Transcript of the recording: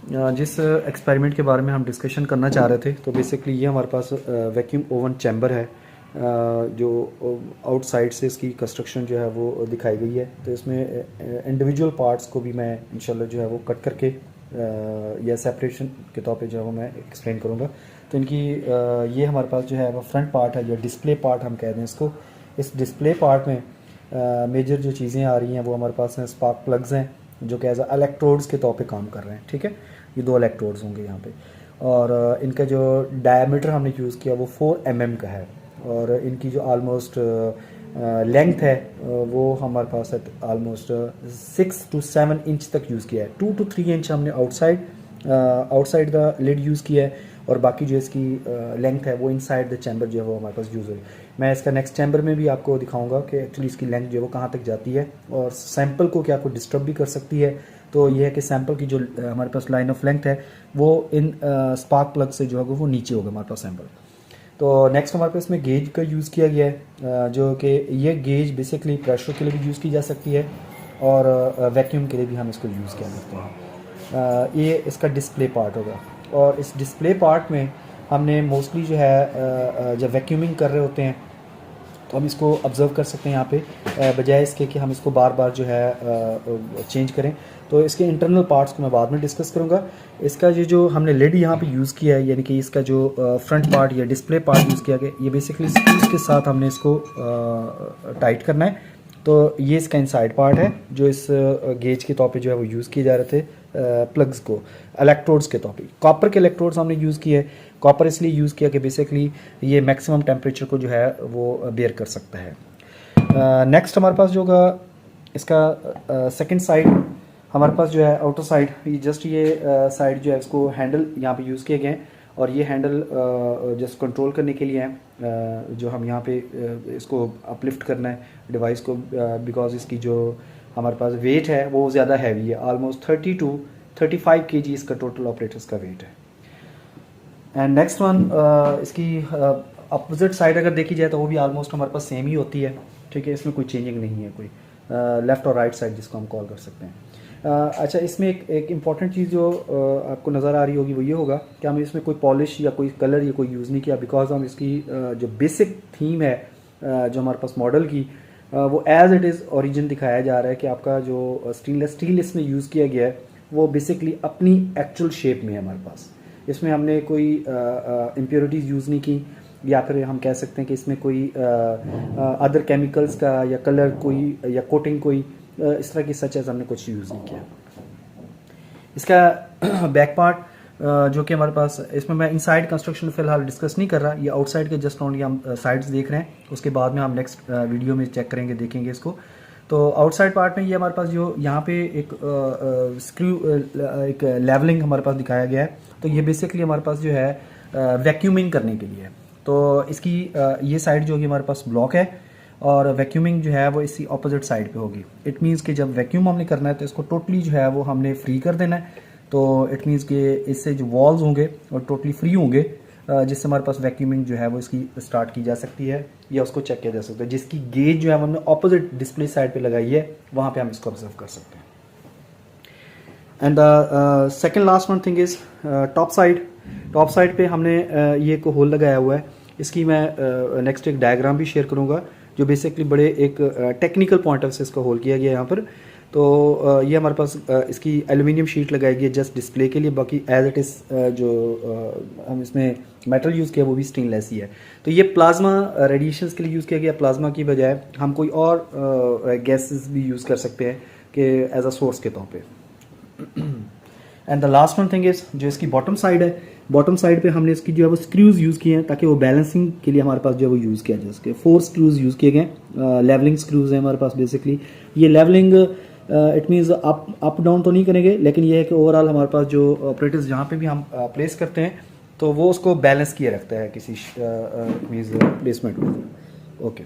जिस एक्सपेरिमेंट के बारे में हम डिस्कशन करना चाह रहे थे, तो बेसिकली ये हमारे पास वैक्यूम ओवन चैम्बर है, जो आउटसाइड से इसकी कंस्ट्रक्शन जो है वो दिखाई गई है। तो इसमें इंडिविजुअल पार्ट्स को भी मैं इंशाल्लाह जो है वो कट करके या सेपरेशन के तौर पे जो है वो मैं एक्सप्लेन करूँगा। तो इनकी ये हमारे पास जो है वो फ्रंट पार्ट है, जो डिस्प्ले पार्ट हम कहते हैं इसको। इस डिस्प्ले पार्ट में मेजर जो चीज़ें आ रही हैं वो हमारे पास स्पार्क प्लग्स हैं, जो कि एज इलेक्ट्रोड्स के तौर पे काम कर रहे हैं। ठीक है, ये 2 इलेक्ट्रोड्स होंगे यहाँ पे, और इनका जो डायमीटर हमने यूज़ किया वो 4 mm का है, और इनकी जो आलमोस्ट लेंथ है वो हमारे पास है आलमोस्ट 6 to 7 इंच तक यूज़ किया है। 2 to 3 इंच हमने आउटसाइड द लिड यूज़ किया है, और बाकी जो इसकी लेंथ है वो इनसाइड द चैम्बर जो है वो हमारे पास यूज़ हुई। मैं इसका नेक्स्ट चैम्बर में भी आपको दिखाऊंगा कि एक्चुअली इसकी लेंथ जो है वो कहाँ तक जाती है, और सैंपल को क्या कोई डिस्टर्ब भी कर सकती है। तो ये है कि सैंपल की जो हमारे पास लाइन ऑफ लेंथ है वो इन स्पार्क प्लग से जो है वो नीचे होगा हमारे पास सैंपल। तो नेक्स्ट हमारे पास इसमें गेज का यूज़ किया गया है, जो कि ये गेज बेसिकली प्रेशर के लिए भी यूज़ की जा सकती है, और वैक्यूम के लिए भी हम इसको यूज़ किया करते हैं। ये इसका डिस्प्ले पार्ट होगा, और इस डिस्प्ले पार्ट में हमने मोस्टली जो है जब वैक्यूमिंग कर रहे होते हैं तो हम इसको ऑब्ज़र्व कर सकते हैं यहाँ पे, बजाय इसके कि हम इसको बार बार जो है चेंज करें। तो इसके इंटरनल पार्ट्स को मैं बाद में डिस्कस करूँगा। इसका ये जो हमने लिड यहाँ पे यूज़ किया है, यानी कि इसका जो फ्रंट पार्ट या डिस्प्ले पार्ट यूज़ किया गया, ये बेसिकली स्क्रूज के साथ हमने इसको टाइट करना है। तो ये इसका इनसाइड पार्ट है, जो इस गेज के तौर पे जो है वो यूज़ किए जा रहे थे प्लग्स को इलेक्ट्रोड्स के तौर पे। कॉपर के इलेक्ट्रोड्स हमने यूज़ किए। कॉपर इसलिए यूज़ किया कि बेसिकली ये मैक्सिमम टेम्परेचर को जो है वो बेयर कर सकता है। नेक्स्ट हमारे पास जो होगा इसका सेकंड साइड, हमारे पास जो है आउटर साइड, ये जस्ट ये साइड जो है इसको हैंडल यहाँ पे यूज़ किए गए हैं, और ये हैंडल जस्ट कंट्रोल करने के लिए हैं, जो हम यहाँ पे इसको अपलिफ्ट करना है डिवाइस को, बिकॉज इसकी जो हमारे पास वेट है वो ज़्यादा हैवी है, ऑलमोस्ट 30 to 35 kg इसका टोटल ऑपरेटर्स का वेट है। एंड नेक्स्ट वन, इसकी अपोजिट साइड अगर देखी जाए तो वो भी ऑलमोस्ट हमारे पास सेम ही होती है। ठीक है, इसमें कोई चेंजिंग नहीं है, कोई लेफ़्ट और राइट साइड जिसको हम कॉल कर सकते हैं। अच्छा, इसमें एक इम्पॉर्टेंट चीज़ जो आपको नज़र आ रही होगी वो ये होगा कि हमने इसमें कोई पॉलिश या कोई कलर या कोई यूज़ नहीं किया, बिकॉज हम इसकी जो बेसिक थीम है जो हमारे पास मॉडल की, वो एज इट इज़ ओरिजिन दिखाया जा रहा है कि आपका जो स्टेनलेस स्टील इसमें यूज़ किया गया है वो बेसिकली अपनी एक्चुअल शेप में है हमारे पास। इसमें हमने कोई इम्प्योरिटीज़ यूज़ नहीं की, या फिर हम कह सकते हैं कि इसमें कोई अदर केमिकल्स का या कलर कोई या कोटिंग कोई इस तरह की सच एज हमने कुछ यूज़ नहीं किया। इसका बैक पार्ट जो कि हमारे पास, इसमें मैं इनसाइड कंस्ट्रक्शन फिलहाल डिस्कस नहीं कर रहा, ये आउटसाइड के जस्ट ओनली हम साइड्स देख रहे हैं, उसके बाद में हम नेक्स्ट वीडियो में चेक करेंगे, देखेंगे इसको। तो आउटसाइड पार्ट में ये हमारे पास जो यहाँ पे एक स्क्रू एक लेवलिंग हमारे पास दिखाया गया है, तो ये बेसिकली हमारे पास जो है वैक्यूमिंग करने के लिए है। तो इसकी ये साइड जो होगी हमारे पास ब्लॉक है, और वैक्यूमिंग जो है वो इसी ऑपोजिट साइड पे होगी। इट मीन्स कि जब वैक्यूम हमने करना है तो इसको टोटली जो है वो हमने फ्री कर देना है। तो इट मीन्स कि इससे जो वॉल्स होंगे वो टोटली फ्री होंगे, जिससे हमारे पास वैक्यूमिंग जो है वो इसकी स्टार्ट की जा सकती है, या उसको चेक किया जा सकता है। जिसकी गेज जो है हमने ऑपोजिट डिस्प्ले साइड पे लगाई है, वहाँ पे हम इसको ऑब्जर्व कर सकते हैं। And the second last one thing is top side. Top side पे हमने ये एक होल लगाया हुआ है। इसकी मैं नेक्स्ट एक डायग्राम भी शेयर करूँगा, जो बेसिकली बड़े एक टेक्निकल पॉइंट ऑफ से इसका होल किया गया है यहाँ पर। तो ये हमारे पास इसकी एल्यूमिनियम शीट लगाई गई है जस्ट डिस्प्ले के लिए, बाकी एज इट इज़ जो हम इसमें मेटल यूज़ किया वो भी स्टेनलेस ही है। तो ये प्लाज्मा रेडिएशंस के लिए यूज़ किया गया। प्लाज्मा की बजाय हम कोई और गैसेस भी यूज़ कर सकते हैं कि एज अ सोर्स के तौर पे। And the last one thing is, जो इसकी बॉटम साइड है, बॉटम साइड पे हमने इसकी जो है वो स्क्रूज यूज़ किए हैं, ताकि वो बैलेंसिंग के लिए हमारे पास जो है वो यूज़ किया जाए। इसके 4 स्क्रूज यूज़ किए गए, लेवलिंग स्क्रूज हैं हमारे पास। बेसिकली ये levelling it means up down तो नहीं करेंगे, लेकिन ये है कि ओवरऑल हमारे पास जो ऑपरेटर्स जहाँ पे भी हम प्लेस करते हैं तो वो उसको बैलेंस किए रखता है किसी मीन्स प्लेसमेंट में। ओके।